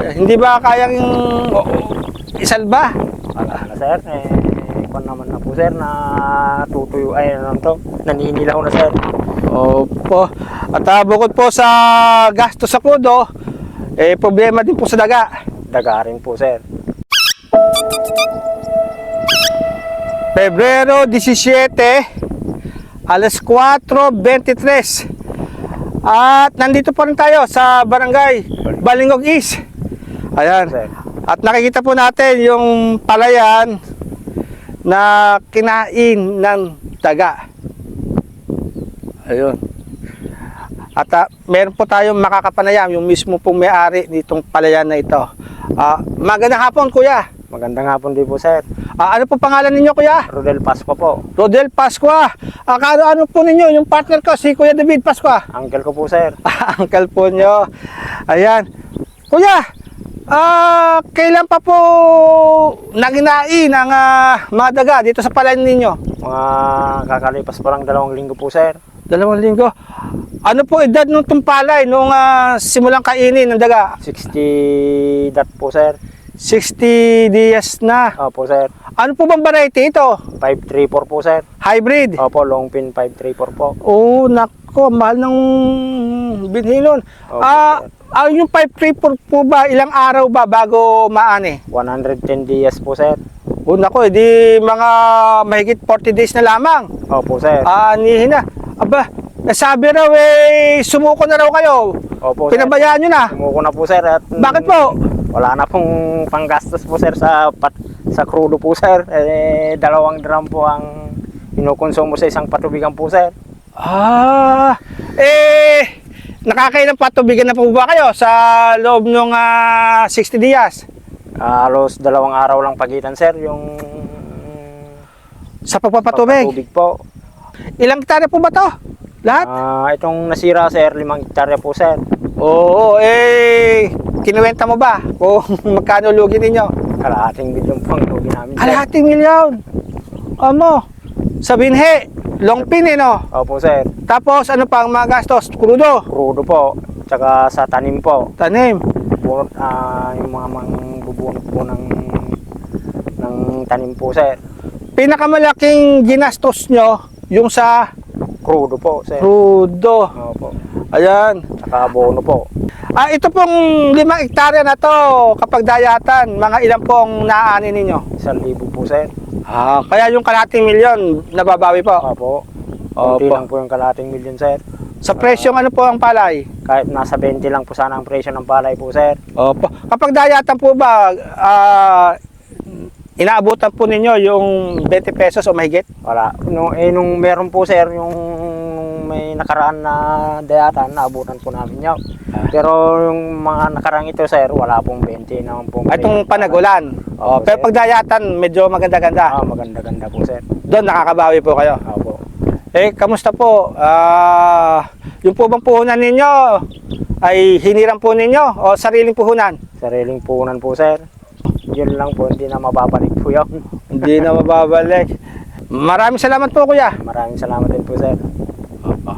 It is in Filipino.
Hindi ba kayang isalba? Wala na sir, kung naman na po sir, natutuyo, ay ano to, naninilaw na sir. Opo. At bukod po sa gasto sa krudo, problema din po sa daga. Daga rin po sir. Pebrero 17, alas 4:23. At nandito po rin tayo sa barangay Balingog East. Ayan. Sir. At nakikita po natin yung palayan na kinain ng daga. Ayun. At meron po tayong makakapanayam, yung mismo pong may-ari nitong palayan na ito. Magandang hapon, kuya. Magandang hapon din po sir. Ano po pangalan ninyo, kuya? Rodel Pascua po. Rodel Pascua. Ano po ninyo? Yung partner ko, si Kuya David Pascua. Uncle ko po sir. Uncle po nyo. Ayan. Kuya, kailan pa po naginain ang mga daga dito sa palayan ninyo? Mga kakalipas pa lang 2 linggo po sir. 2 linggo. Ano po edad nung tumpalay nung simulang kainin ng daga? 60 dat po sir. 60 days na. Opo sir. Ano po bang variety ito? 534 po sir. Hybrid? Opo, long pin 534 po. Oh, nako, mahal ng binhi nun. Opo, Yung 534 po ba, ilang araw ba bago maani? 110 days po sir. Oh, nako, edi mga mahigit 40 days na lamang. Opo sir. Anihin na. Aba, nasabi raw sumuko na raw kayo. Opo sir. Pinabayaan nyo na. Sumuko na po sir. At, Bakit po? Wala na pong panggastos po sir sa crudo po sir. 2 drum po ang inukonsumo sa isang patubigan po sir. Nakakailang patubigan na po ba kayo sa loob ng 60 days? Halos 2 araw lang pagitan sir yung Sa pagpapatubig? pagpatubig po. Ilang hektarya po ba to? Lahat? Itong nasira sir, 5 hektarya po sir. Oo, kinuwenta mo ba kung magkano lugi ninyo? Kalahating milyon po ang lugi namin sir. Kalahating milyon. Sa binhi, long pin no? Opo sir. Tapos ano pang mga gastos? Krudo, Crudo po. Tsaka sa tanim po. tanim. Bunot, yung mga bubunot po ng tanim po sir. Pinakamalaking ginastos nyo, yung sa Crudo po sir. krudo. Opo. Ayan. Tsaka abono po. Ito pong 5 hektarya na to, kapag dayatan, mga ilan pong naani ninyo? 1,000 po sir. Kaya yung kalahating milyon, nababawi po. Opo. Kunti Opo. lang po yung kalahating milyon sir. Sa presyong ano po ang palay? Kahit nasa 20 lang po sana ang presyo ng palay po sir. Opo. Kapag dayatan po ba, inaabutan po ninyo yung 20 pesos o mahigit? Wala. Nung meron po sir, yung may nakaraan na dayatan, naabutan po namin yun. Pero yung mga nakaraan ito sir, wala pong 20 naman pong. Itong panag-ulan. Opo, Pero sir. pag dayatan, medyo maganda-ganda. Maganda-ganda po sir. Doon nakakabawi po kayo. Opo. Kamusta po? Yung po bang puhunan ninyo ay hiniram po ninyo o sariling puhunan? Sariling puhunan po sir. Yun lang po, hindi na mababalik po yun. Hindi na mababalik. Maraming salamat po, kuya. Maraming salamat din po sir. Opo.